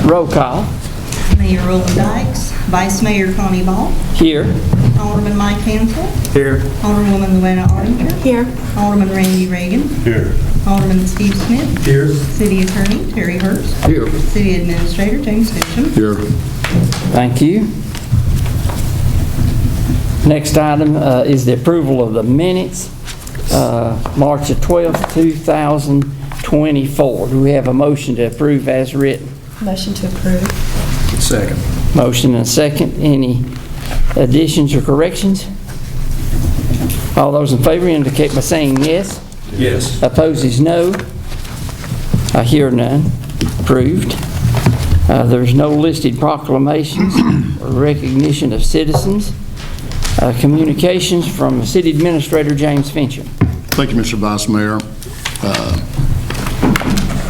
Roll call. Mayor Roland Dykes, Vice Mayor Connie Ball, Here. Alderman Mike Hansel, Here. Alderwoman Luana Arminger, Here. Alderman Randy Reagan, Here. Alderman Steve Smith, Here. City Attorney Terry Hurst, Here. City Administrator James Fisham. Here. Thank you. Next item is the approval of the minutes, March the 12th, 2024. Do we have a motion to approve as written? Motion to approve. Second. Motion and a second. Any additions or corrections? All those in favor indicate by saying yes. Yes. Opposed is no. I hear none. Approved. There's no listed proclamations or recognition of citizens. Communications from City Administrator James Fincham. Thank you, Mr. Vice Mayor.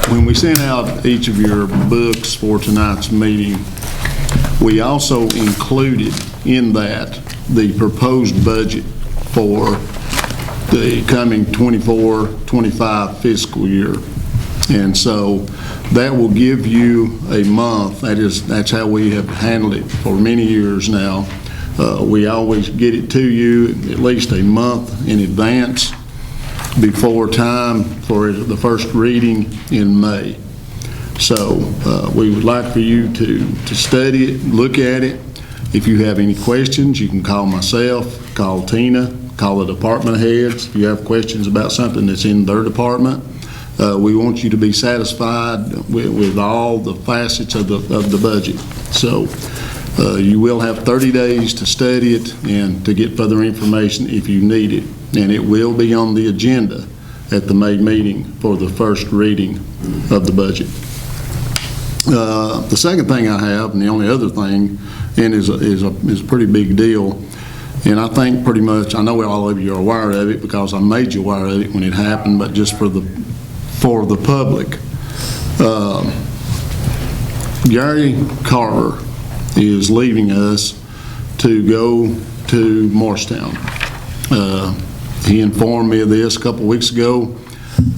When we sent out each of your books for tonight's meeting, we also included in that the proposed budget for the coming 24-25 fiscal year. And so that will give you a month. That's how we have handled it for many years now. We always get it to you at least a month in advance before time for the first reading in May. So we would like for you to study it, look at it. If you have any questions, you can call myself, call Tina, call the department heads. If you have questions about something that's in their department, we want you to be satisfied with all the facets of the budget. So you will have 30 days to study it and to get further information if you need it. And it will be on the agenda at the May meeting for the first reading of the budget. The second thing I have, and the only other thing, and is a pretty big deal, and I think pretty much, I know all of you are aware of it because I made you aware of it when it happened, but just for the public, Gary Carter is leaving us to go to Morristown. He informed me of this a couple weeks ago.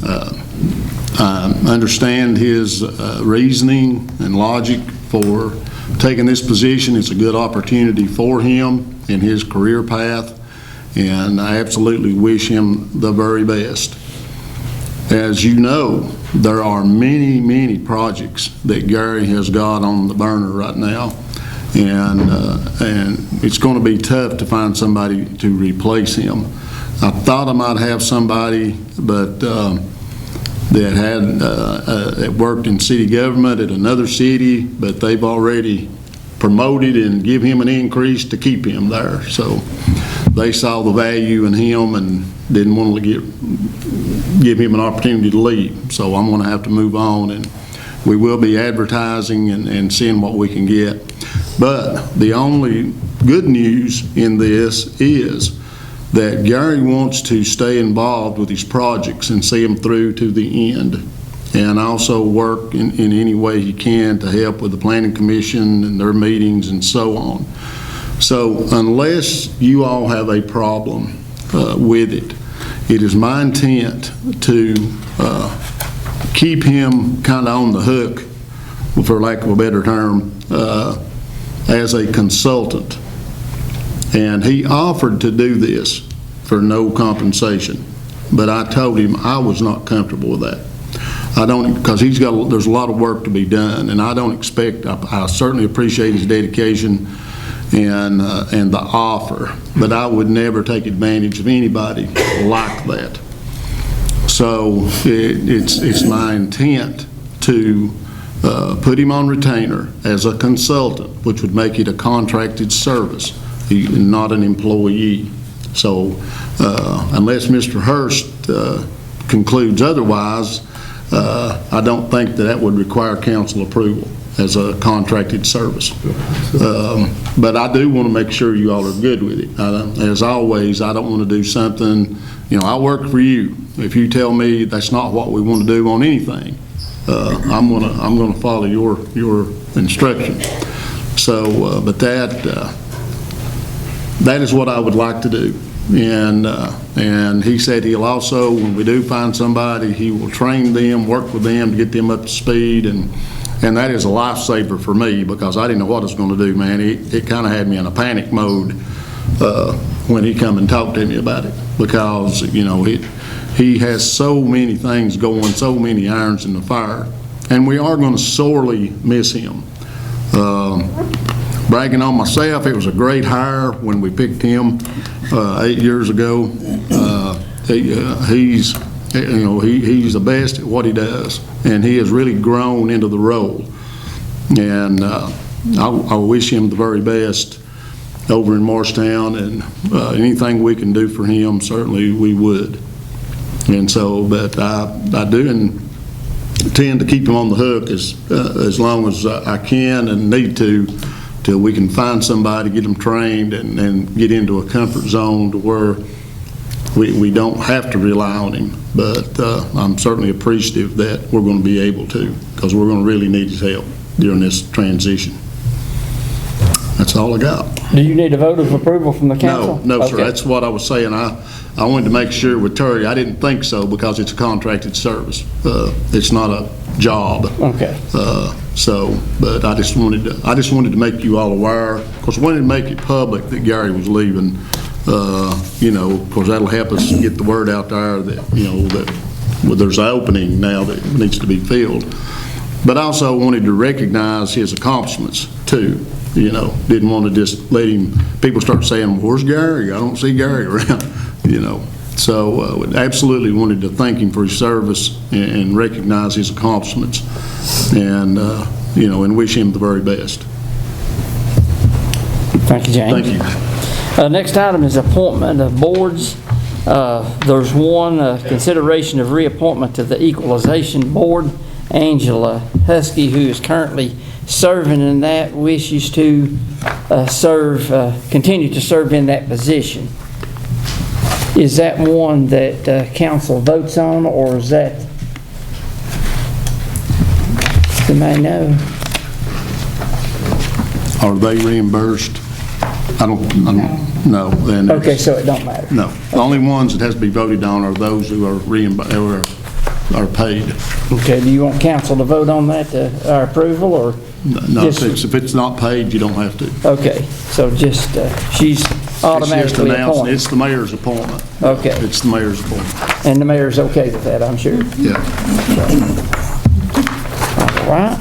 I understand his reasoning and logic for taking this position. It's a good opportunity for him in his career path, and I absolutely wish him the very best. As you know, there are many, many projects that Gary has got on the burner right now, and it's going to be tough to find somebody to replace him. I thought I might have somebody, but that worked in city government at another city, but they've already promoted and give him an increase to keep him there. So they saw the value in him and didn't want to give him an opportunity to leave. So I'm going to have to move on, and we will be advertising and seeing what we can get. But the only good news in this is that Gary wants to stay involved with his projects and see them through to the end, and also work in any way he can to help with the Planning Commission and their meetings and so on. So unless you all have a problem with it, it is my intent to keep him kind of on the hook, for lack of a better term, as a consultant. And he offered to do this for no compensation, but I told him I was not comfortable with that. I don't, because there's a lot of work to be done, and I don't expect, I certainly appreciate his dedication and the offer, but I would never take advantage of anybody like that. So it's my intent to put him on retainer as a consultant, which would make it a contracted service, not an employee. So unless Mr. Hurst concludes otherwise, I don't think that would require council approval as a contracted service. But I do want to make sure you all are good with it. As always, I don't want to do something, I work for you. If you tell me that's not what we want to do on anything, I'm gonna follow your instructions. So, but that is what I would like to do. And he said he'll also, when we do find somebody, he will train them, work with them to get them up to speed, and And that is a lifesaver for me because I didn't know what I was going to do, man. It kind of had me in a panic mode when he come and talked to me about it because, you know, he has so many things going, so many irons in the fire, and we are going to sorely miss him. Bragging on myself, it was a great hire when we picked him 8 years ago. He's the best at what he does, and he has really grown into the role. And I wish him the very best over in Morristown, and anything we can do for him, certainly we would. And so, but I do intend to keep him on the hook as long as I can and need to, till we can find somebody, get them trained, and get into a comfort zone to where we don't have to rely on him. But I'm certainly appreciative that we're going to be able to, because we're going to really need his help during this transition. That's all I got. Do you need a vote of approval from the council? No, sir. Okay. That's what I was saying. I wanted to make sure with Terry. I didn't think so because it's a contracted service. It's not a job. Okay. But I just wanted to make you all aware, because I wanted to make it public that Gary was leaving. Because that'll help us get the word out there that that there's an opening now that needs to be filled. But I also wanted to recognize his accomplishments too. Didn't want to just let people start saying, well, where's Gary? I don't see Gary around, So absolutely wanted to thank him for his service and recognize his accomplishments and, and wish him the very best. Thank you, James. Thank you. Next item is appointment of boards. There's one, consideration of reappointment to the Equalization Board. Angela Husky, who is currently serving in that, wishes to continue to serve in that position. Is that one that council votes on, or is that, you may know? Are they reimbursed? I don't know. Okay, so it don't matter. No. The only ones that has to be voted on are those who are reimbursed, are paid. Okay, do you want council to vote on that, our approval, or? No, if it's not paid, you don't have to. Okay, so just, she's automatically It's just announced. appointed. It's the mayor's appointment. Okay. It's the mayor's appointment. And the mayor's okay with that, I'm sure. Yeah. All right.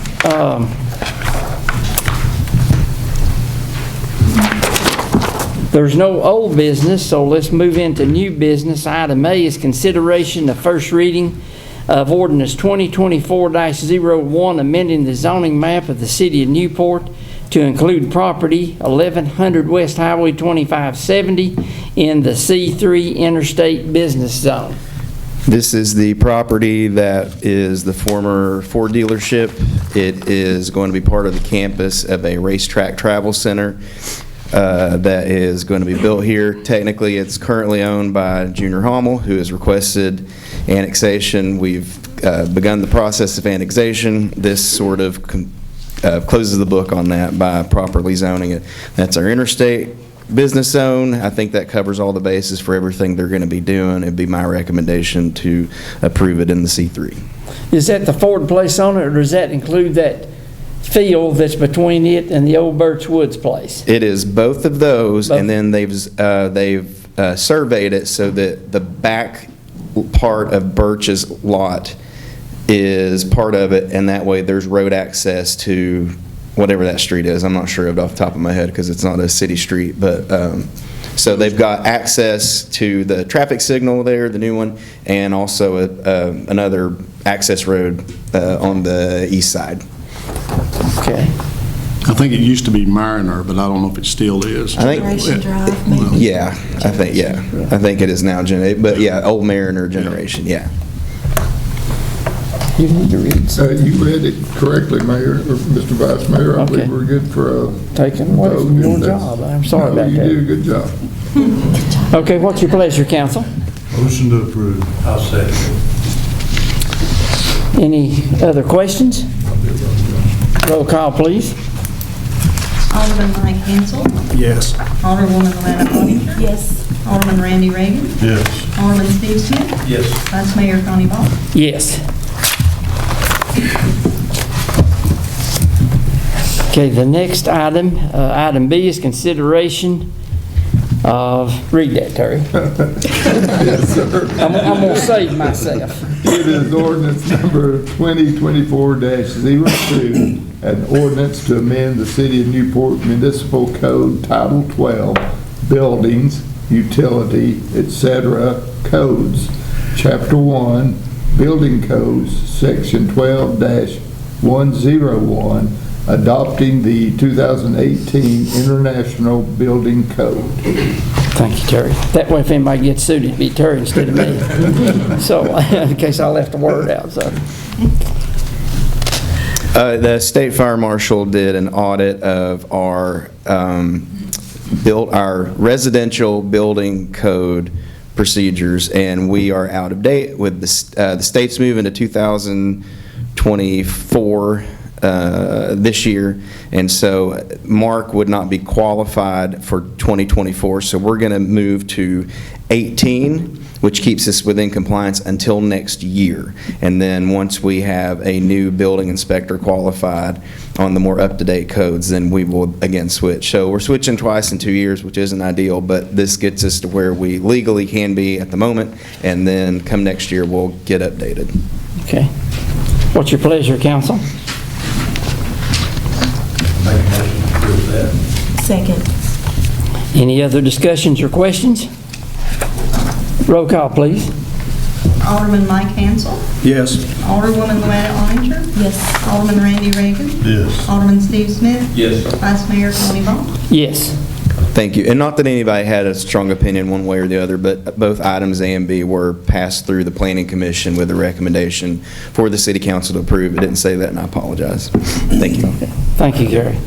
There's no old business, so let's move into new business. Item A is consideration of first reading of ordinance 2024-01, amending the zoning map of the city of Newport to include property 1100 West Highway 2570 in the C3 Interstate Business Zone. This is the property that is the former Ford dealership. It is going to be part of the campus of a racetrack travel center that is going to be built here. Technically, it's currently owned by Junior Hommel, who has requested annexation. We've begun the process of annexation. This sort of closes the book on that by properly zoning it. That's our interstate business zone. I think that covers all the bases for everything they're going to be doing. It'd be my recommendation to approve it in the C3. Is that the Ford place on it, or does that include that field that's between it and the old Birch Woods place? It is both of those, Both. and then they've surveyed it so that the back part of Birch's lot is part of it, and that way there's road access to whatever that street is. I'm not sure of it off the top of my head because it's not a city street, but so they've got access to the traffic signal there, the new one, and also another access road on the east side. Okay. I think it used to be Mariner, but I don't know if it still is. I think, Generation Drive, maybe? yeah, I think it is now, but yeah, old Mariner generation, yeah. You need to read You read it correctly, Mayor, or Mr. Vice Mayor. I Okay. believe we're good for taking away vote, from your and that's- job. I'm sorry No, about you that. did a good job. Okay, what's your pleasure, council? Motion to approve. I'll second. Any other questions? Roll call, please. Alderman Mike Hansel. Yes. Alderwoman Lana Bonner. Yes. Alderman Randy Reagan. Yes. Alderman Steve Smith. Yes. Vice Mayor Connie Ball. Yes. Okay, the next item, item B, is consideration of, read that, Terry. Yes, sir. I'm going to save myself. It is ordinance number 2024-02, an ordinance to amend the City of Newport Municipal Code Title 12, Buildings, Utility, etc. Codes, Chapter 1, Building Codes, Section 12-101, adopting the 2018 International Building Code. Thank you, Terry. That way if anybody gets sued, it'd be Terry instead of me. So, in case I left a word out, so. The state fire marshal did an audit of our our residential building code procedures, and we are out of date with the state's moving to 2024 this year, and so Mark would not be qualified for 2024, so we're going to move to 18, which keeps us within compliance until next year. And then once we have a new building inspector qualified on the more up-to-date codes, then we will again switch. So we're switching twice in 2 years, which isn't ideal, but this gets us to where we legally can be at the moment, and then come next year we'll get updated. Okay. What's your pleasure, council? Make a motion to approve that. Second. Any other discussions or questions? Roll call, please. Alderman Mike Hansel. Yes. Alderwoman Luana Oninger. Yes. Alderman Randy Reagan. Yes. Alderman Steve Smith. Yes. Vice Mayor Tony Vaughn. Yes. Thank you. And not that anybody had a strong opinion one way or the other, but both items A and B were passed through the Planning Commission with a recommendation for the City Council to approve. It didn't say that, and I apologize. Thank you. Okay. Thank you, Gary.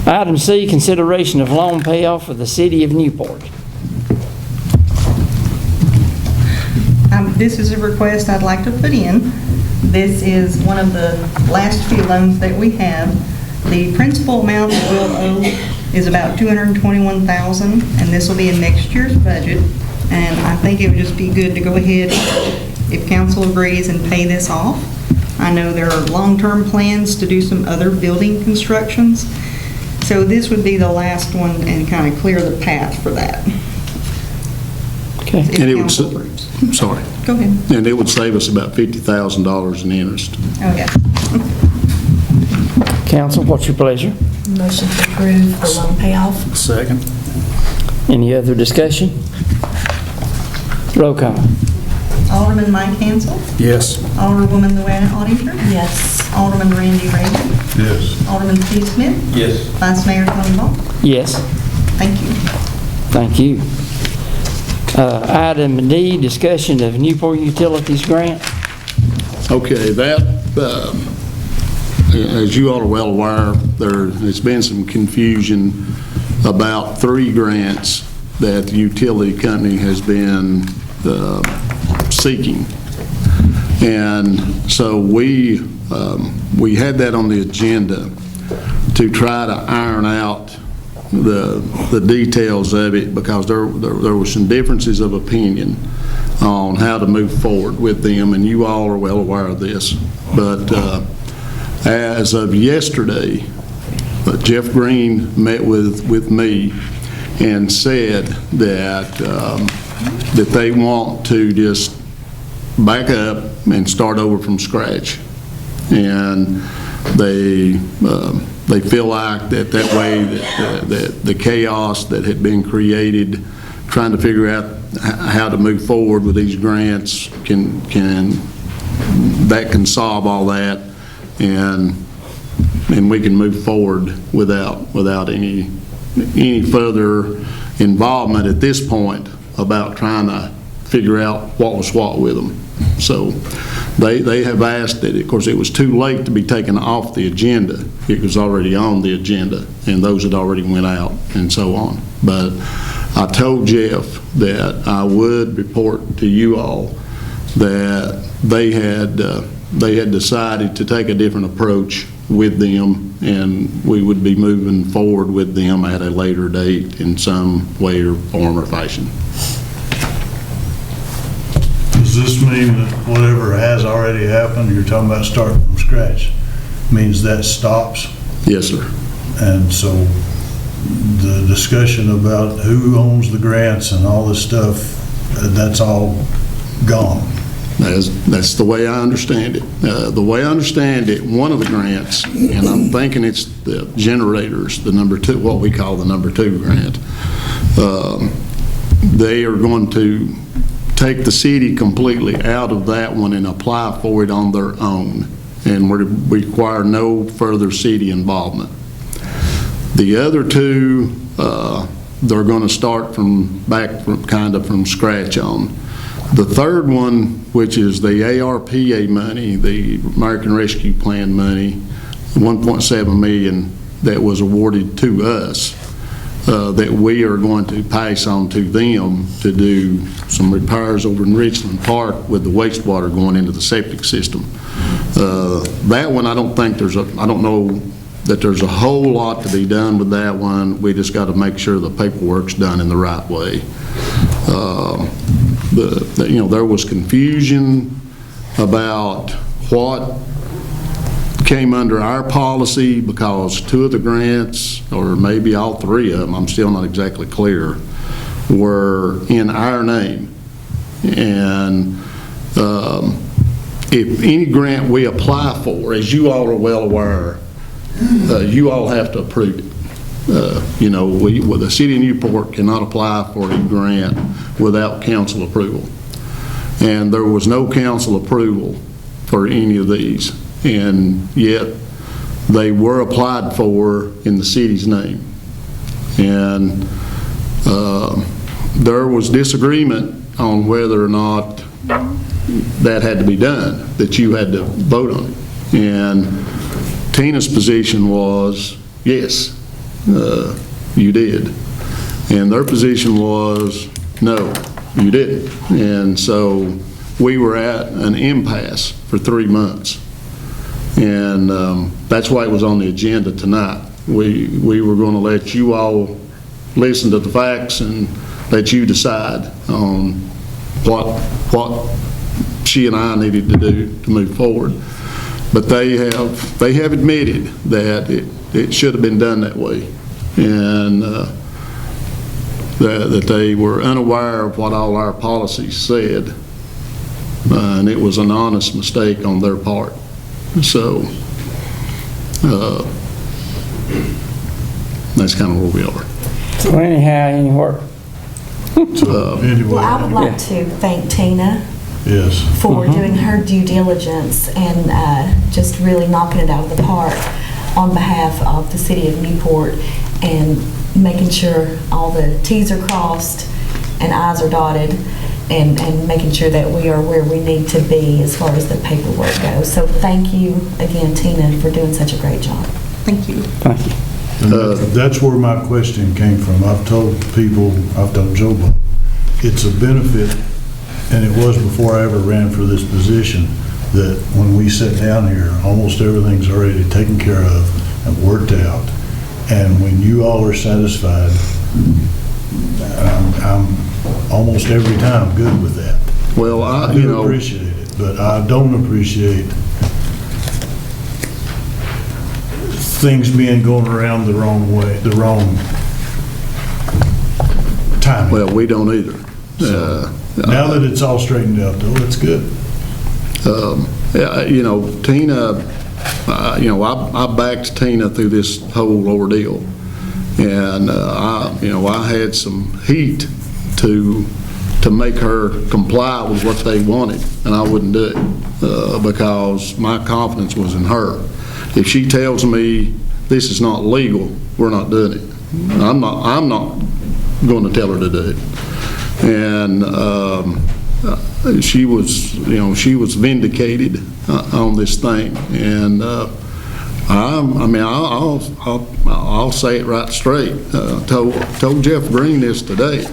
Item C, consideration of loan payoff for the City of Newport. This is a request I'd like to put in. This is one of the last few loans that we have. The principal amount that we'll owe is about $221,000, and this will be in next year's budget. And I think it would just be good to go ahead, if council agrees, and pay this off. I know there are long-term plans to do some other building constructions, so this would be the last one and kind of clear the path for that. Okay. If And it would, council approves. sorry, Go ahead. and it would save us about $50,000 in interest. Oh, yeah. Council, what's your pleasure? Motion to approve the loan payoff. Second. Any other discussion? Roll call. Alderman Mike Hansel. Yes. Alderwoman Luana Oninger. Yes. Alderman Randy Reagan. Yes. Alderman Steve Smith. Yes. Vice Mayor Tony Vaughn. Yes. Thank you. Thank you. Item D, discussion of Newport Utilities grant. Okay, that, as you all are well aware, there has been some confusion about 3 grants that the utility company has been seeking. And so we had that on the agenda to try to iron out the details of it, because there were some differences of opinion on how to move forward with them, and you all are well aware of this. But as of yesterday, Jeff Green met with me and said that that they want to just back up and start over from scratch, and they feel like that way that the chaos that had been created trying to figure out how to move forward with these grants can solve all that, and we can move forward without any further involvement at this point about trying to figure out what was what with them. So they have asked that, of course, it was too late to be taken off the agenda. It was already on the agenda, and those had already went out and so on. But I told Jeff that I would report to you all that they had decided to take a different approach with them, and we would be moving forward with them at a later date in some way or form or fashion. Does this mean that whatever has already happened, you're talking about starting from scratch, means that stops Yes, sir. And so the discussion about who owns the grants and all this stuff, that's all gone. That's the way I understand it. The way I understand it, one of the grants, and I'm thinking it's the generators, the number 2, what we call the number 2 grant, they are going to take the city completely out of that one and apply for it on their own, and require no further city involvement. The other 2, they're going to start from scratch on. The third one, which is the ARPA money, the American Rescue Plan money, 1.7 million that was awarded to us, that we are going to pass on to them to do some repairs over in Richland Park with the wastewater going into the septic system. That one, I don't know that there's a whole lot to be done with that one. We just got to make sure the paperwork's done in the right way. There was confusion about what came under our policy because 2 of the grants, or maybe all 3 of them, I'm still not exactly clear, were in our name. And if any grant we apply for, as you all are well aware, you all have to approve it. The city of Newport cannot apply for a grant without council approval. And there was no council approval for any of these, and yet they were applied for in the city's name. And there was disagreement on whether or not that had to be done, that you had to vote on it. And Tina's position was, yes, you did. And their position was, no, you didn't. And so we were at an impasse for 3 months. And that's why it was on the agenda tonight. We were going to let you all listen to the facts and let you decide on what she and I needed to do to move forward. But they have admitted that it should have been done that way, and that they were unaware of what all our policies said, and it was an honest mistake on their part. So that's kind of where we are. So anywhere. So anyway, Well, I would like to thank Tina yes. for doing her due diligence and just really knocking it out of the park on behalf of the city of Newport, and making sure all the T's are crossed and I's are dotted, and making sure that we are where we need to be as far as the paperwork goes. So thank you again, Tina, for doing such a great job. Thank you. Thank you. And that's where my question came from. I've told Joe, it's a benefit, and it was before I ever ran for this position, that when we sit down here, almost everything's already taken care of and worked out. And when you all are satisfied, I'm almost every time good with that. Well, I do appreciate it, but I don't appreciate things being going around the wrong way, the wrong timing. well, we don't either. Now that it's all straightened out, though, it's good. Tina, I backed Tina through this whole ordeal, and I had some heat to make her comply with what they wanted, and I wouldn't do it because my confidence was in her. If she tells me this is not legal, we're not doing it. I'm not going to tell her to do it. And she was vindicated on this thing, and I'll say it right straight. Told Jeff Green this today.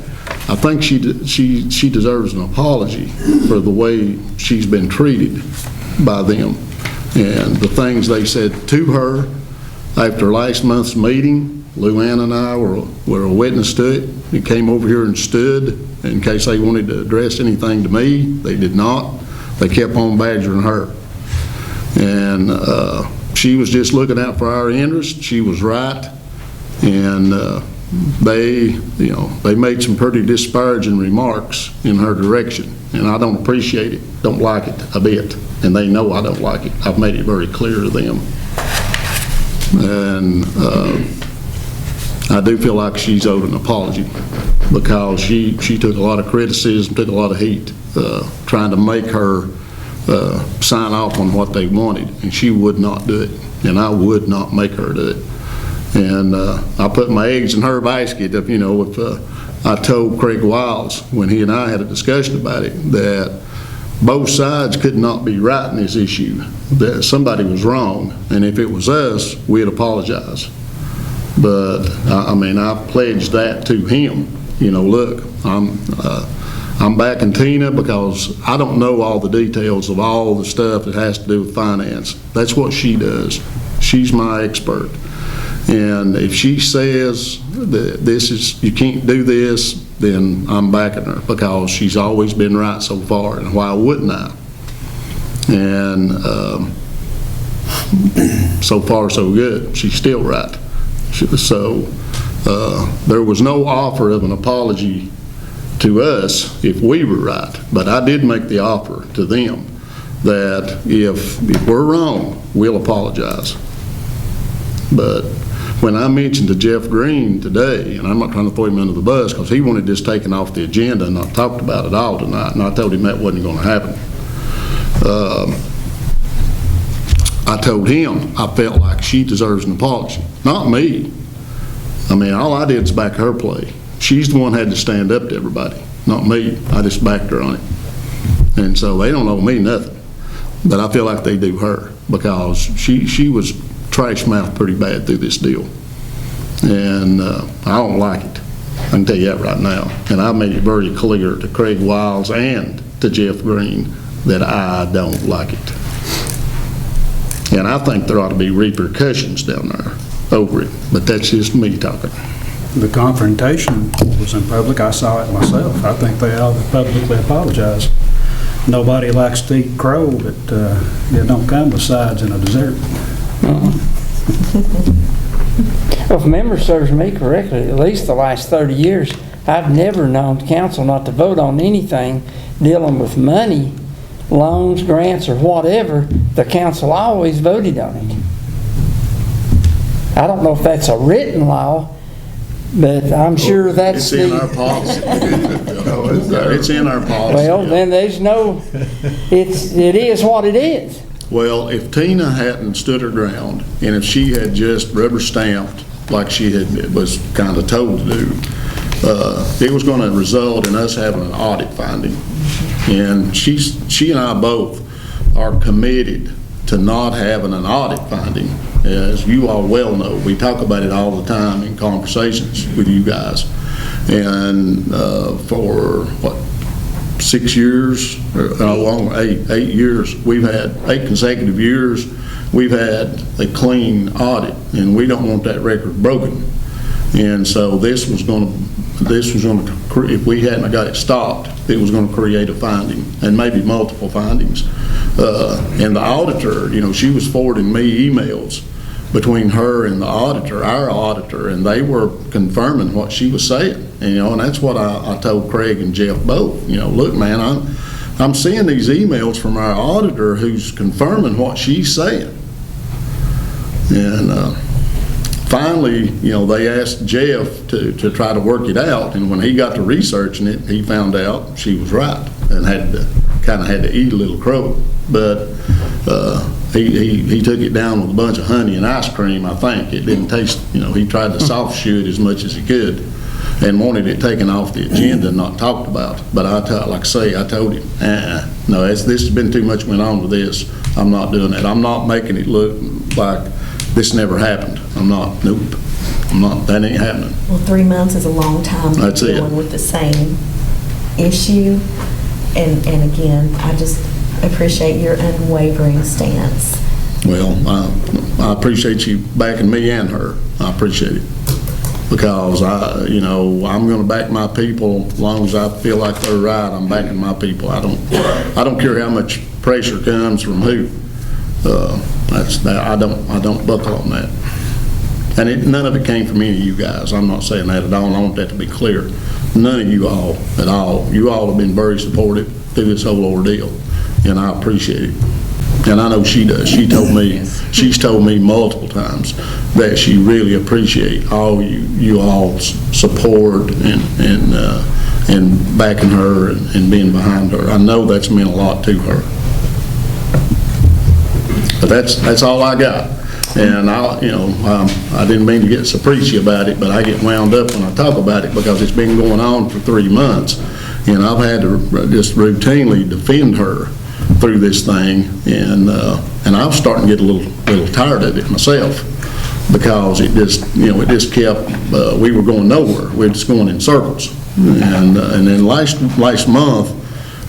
I think she deserves an apology for the way she's been treated by them, and the things they said to her after last month's meeting. Luann and I were a witness to it. He came over here and stood in case they wanted to address anything to me. They did not. They kept on badgering her. And she was just looking out for our interests. She was right. And they made some pretty disparaging remarks in her direction. And I don't appreciate it, don't like it a bit. And they know I don't like it. I've made it very clear to them. And I do feel like she's owed an apology because she took a lot of criticism, took a lot of heat, trying to make her sign off on what they wanted, and she would not do it, and I would not make her do it. And I put my eggs in her basket. If I told Craig Wiles when he and I had a discussion about it that both sides could not be right in this issue, that somebody was wrong, and if it was us, we'd apologize. But I pledged that to him. Look, I'm backing Tina because I don't know all the details of all the stuff that has to do with finance. That's what she does. She's my expert. And if she says that you can't do this, then I'm backing her because she's always been right so far, and why wouldn't I? And so far so good. She's still right. So there was no offer of an apology to us if we were right, but I did make the offer to them that if we're wrong, we'll apologize. But when I mentioned to Jeff Green today, and I'm not trying to throw him under the bus because he wanted this taken off the agenda and not talked about it all tonight, and I told him that wasn't going to happen. I told him I felt like she deserves an apology, not me. All I did is back her play. She's the one who had to stand up to everybody, not me. I just backed her on it. And so they don't owe me nothing, but I feel like they do her because she was trash-mouthed pretty bad through this deal. And I don't like it. I can tell you that right now. And I made it very clear to Craig Wiles and to Jeff Green that I don't like it. And I think there ought to be repercussions down there over it, but that's just me talking. The confrontation was in public. I saw it myself. I think they all publicly apologized. Nobody likes to eat crow, but it don't come with sides in a dessert. Well, if memory serves me correctly, at least the last 30 years, I've never known council not to vote on anything dealing with money, loans, grants, or whatever. The council always voted on it. I don't know if that's a written law, but I'm sure that's It's in our policy. It's in our policy. Well, then there's no, it is what it is. Well, if Tina hadn't stood her ground, and if she had just rubber stamped like she was kind of told to do, it was going to result in us having an audit finding. And she and I both are committed to not having an audit finding. As you all well know, we talk about it all the time in conversations with you guys. And for, 6 years, or how long, 8 years, we've had 8 consecutive years, we've had a clean audit, and we don't want that record broken. And so this was going to, if we hadn't got it stopped, it was going to create a finding, and maybe multiple findings. And the auditor, she was forwarding me emails between her and the auditor, our auditor, and they were confirming what she was saying. And that's what I told Craig and Jeff both. Look, man, I'm seeing these emails from our auditor who's confirming what she's saying. And finally, they asked Jeff to try to work it out, and when he got to researching it, he found out she was right and had to eat a little crow. But he took it down with a bunch of honey and ice cream, I think. It didn't taste, he tried to soft shoe it as much as he could and wanted it taken off the agenda and not talked about. But I told him, no, this has been too much went on with this. I'm not doing that. I'm not making it look like this never happened. Nope. That ain't happening. Well, 3 months is a long time to That's be dealing with the same issue. And again, I just appreciate your unwavering stance. Well, I appreciate you backing me and her. I appreciate it. Because I'm going to back my people as long as I feel like they're right. I'm backing my people. I don't care how much pressure comes from who. I don't buckle on that. And none of it came from any of you guys. I'm not saying that at all, and I want that to be clear. None of you all at all. You all have been very supportive through this whole ordeal, and I appreciate it. And I know she does. She's told me multiple times that she really appreciate all you all's support and backing her and being behind her. I know that's meant a lot to her. But that's all I got. And I didn't mean to get so preachy about it, but I get wound up when I talk about it because it's been going on for 3 months, and I've had to just routinely defend her through this thing, and I'm starting to get a little tired of it myself because it just kept we were going nowhere. We're just going in circles, and then last month,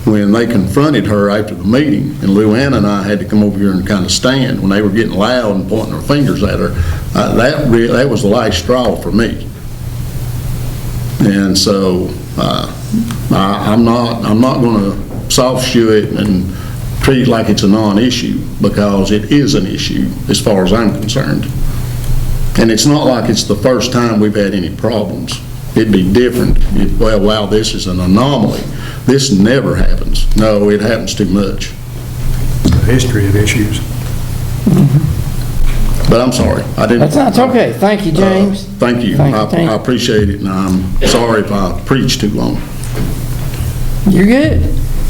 when they confronted her after the meeting, and Luann and I had to come over here and kind of stand when they were getting loud and pointing their fingers at her, that was the last straw for me. And so I'm not going to soft shoe it and treat it like it's a non-issue, because it is an issue as far as I'm concerned. And it's not like it's the first time we've had any problems. It'd be different if, well, wow, this is an anomaly. This never happens. No, it happens too much. A history of issues. But I'm sorry. I didn't. That's okay. Thank you, James. Thank you. I appreciate it, and I'm sorry if I preached too long. You're good.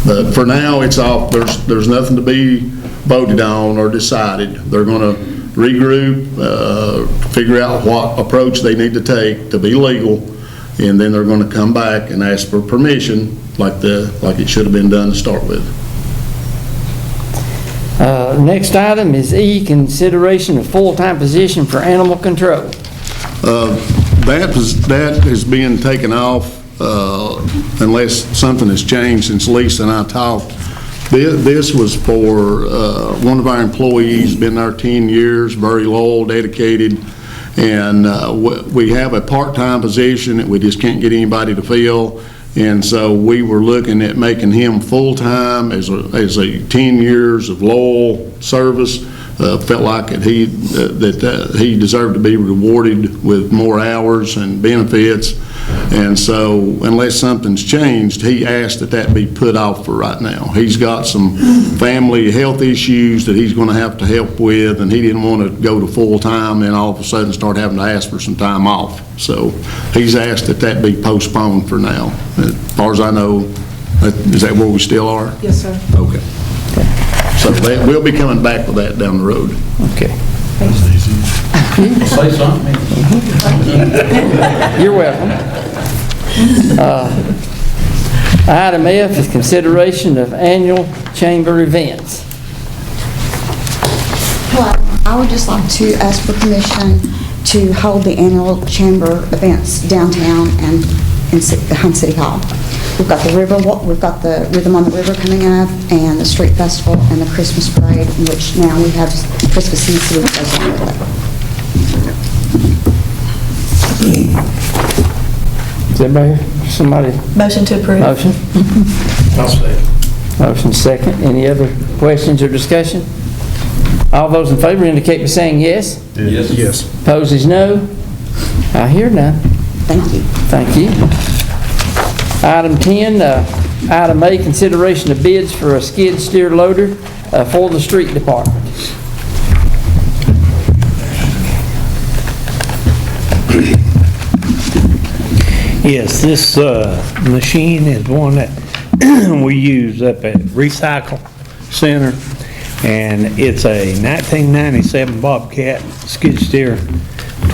But for now, it's off. There's nothing to be voted on or decided. They're going to regroup, figure out what approach they need to take to be legal, and then they're going to come back and ask for permission like it should have been done to start with. Next item is E, consideration of full-time position for animal control. That is being taken off unless something has changed since Lisa and I talked. This was for one of our employees, been there 10 years, very loyal, dedicated, and we have a part-time position that we just can't get anybody to fill. And so we were looking at making him full-time as a 10 years of loyal service. Felt like that he deserved to be rewarded with more hours and benefits. And so unless something's changed, he asked that be put off for right now. He's got some family health issues that he's going to have to help with, and he didn't want to go to full-time and all of a sudden start having to ask for some time off. So he's asked that be postponed for now. As far as I know, is that where we still are? Yes, sir. Okay. So we'll be coming back with that down the road. Okay. Say something. You're welcome. Item F is consideration of annual chamber events. Hello, I would just like to ask for permission to hold the annual chamber events downtown and behind City Hall. We've got the Rhythm on the River coming up, and the Street Festival, and the Christmas Parade, in which now we have Christmas in the City that goes along with it. Is everybody, somebody? Motion to approve. Motion? I'll say. Motion second. Any other questions or discussion? All those in favor indicate by saying yes. Yes. Yes. Opposed is no. I hear none. Thank you. Thank you. Item 10, item A, consideration of bids for a skid steer loader for the street department. Yes, this machine is one that we use up at Recycle Center, and it's a 1997 Bobcat skid steer,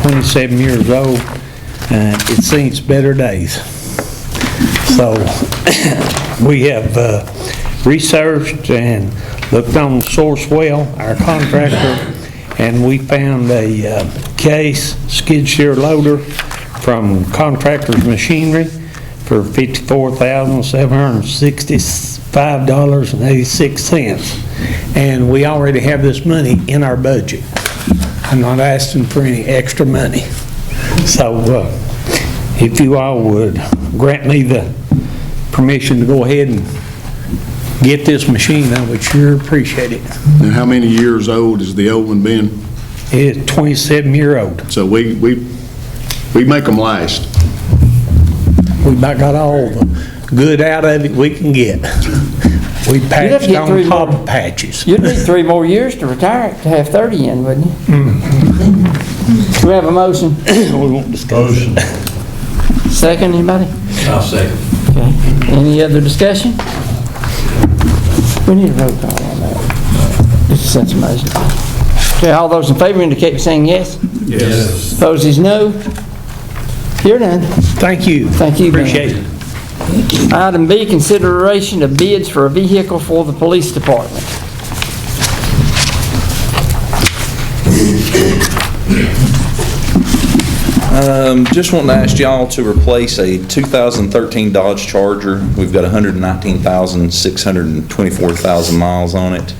27 years old. It's seen its better days. So we have researched and looked on Sourcewell, our contractor, and we found a case skid steer loader from Contractors Machinery for $54,765.86. And we already have this money in our budget. I'm not asking for any extra money. So if you all would grant me the permission to go ahead and get this machine, I would sure appreciate it. Now, how many years old has the old one been? It's 27-year-old. So we make them last. We about got all the good out of it we can get. We patched get on 3 top more. of patches. You'd need 3 more years to retire, to have 30 in, wouldn't you? Do we have a motion? We won't discuss it. Motion. Second, anybody? I'll second. Okay. Any other discussion? We need a roll call on that. Just a sense of motion. Okay, all those in favor indicate by saying yes. Yes. Opposed is no. Hear none. Thank you. Thank you, Ben. Appreciate it. Item B, consideration of bids for a vehicle for the police department. Just wanting to ask y'all to replace a 2013 Dodge Charger. We've got 119,624,000 miles on it,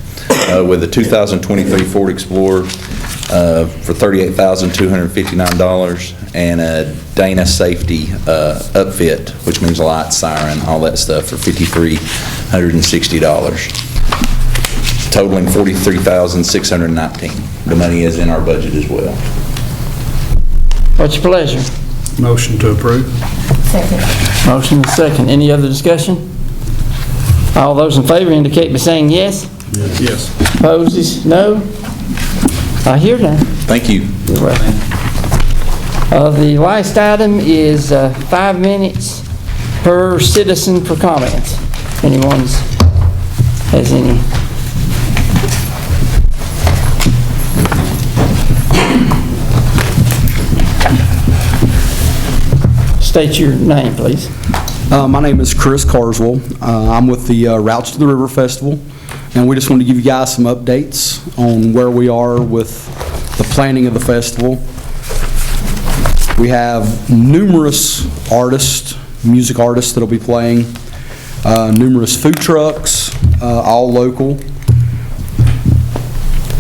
with a 2023 Ford Explorer for $38,259, and a Dana Safety upfit, which means light, siren, all that stuff, for $5,360, totaling $43,619. The money is in our budget as well. What's your pleasure? Motion to approve. Second. Motion and second. Any other discussion? All those in favor indicate by saying yes. Yes. Opposed is no. I hear none. Thank you. You're welcome. The last item is 5 minutes per citizen for comments. If anyone has any. State your name, please. My name is Chris Carswell. I'm with the Routes to the River Festival, and we just wanted to give you guys some updates on where we are with the planning of the festival. We have numerous artists, music artists that'll be playing, numerous food trucks, all local.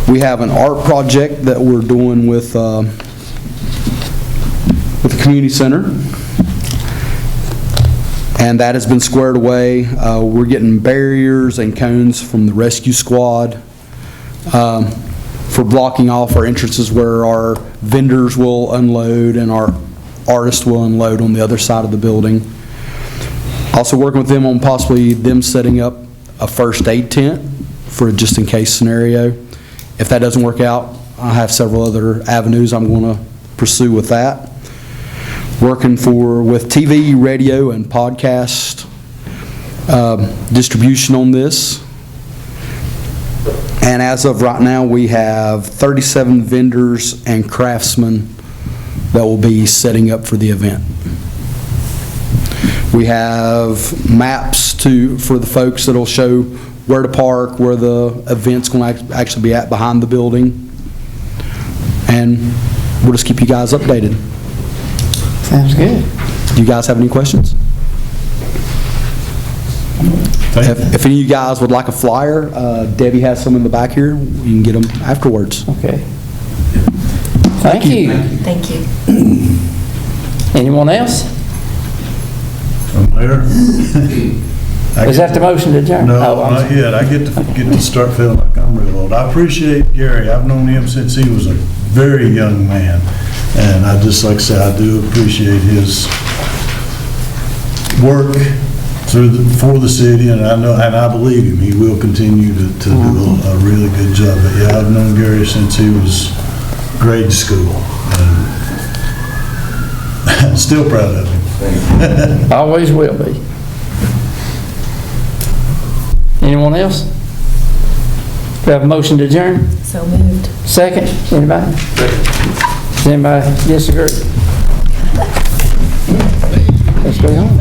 We have an art project that we're doing with the community center, and that has been squared away. We're getting barriers and cones from the rescue squad for blocking off our entrances where our vendors will unload and our artists will unload on the other side of the building. Also working with them on possibly them setting up a first aid tent for a just in case scenario. If that doesn't work out, I have several other avenues I'm going to pursue with that. Working with TV, radio, and podcast distribution on this. And as of right now, we have 37 vendors and craftsmen that will be setting up for the event. We have maps for the folks that will show where to park, where the event's going to actually be at behind the building. And we'll just keep you guys updated. Sounds good. Do you guys have any questions? If any of you guys would like a flyer, Debbie has some in the back here. You can get them afterwards. Okay. Thank you. Thank you. Anyone else? From there? Is that the motion to adjourn? No, Oh, I'm not sorry. yet. I get to start feeling like I'm real old. I appreciate Gary. I've known him since he was a very young man. And I just, like I said, I do appreciate his work for the city, and I know, and I believe him. He will continue to do a really good job. But yeah, I've known Gary since he was grade school, and I'm still proud of him. Always will be. Anyone else? Do we have a motion to adjourn? So moved. Second? Anybody? Does anybody disagree? Let's go home.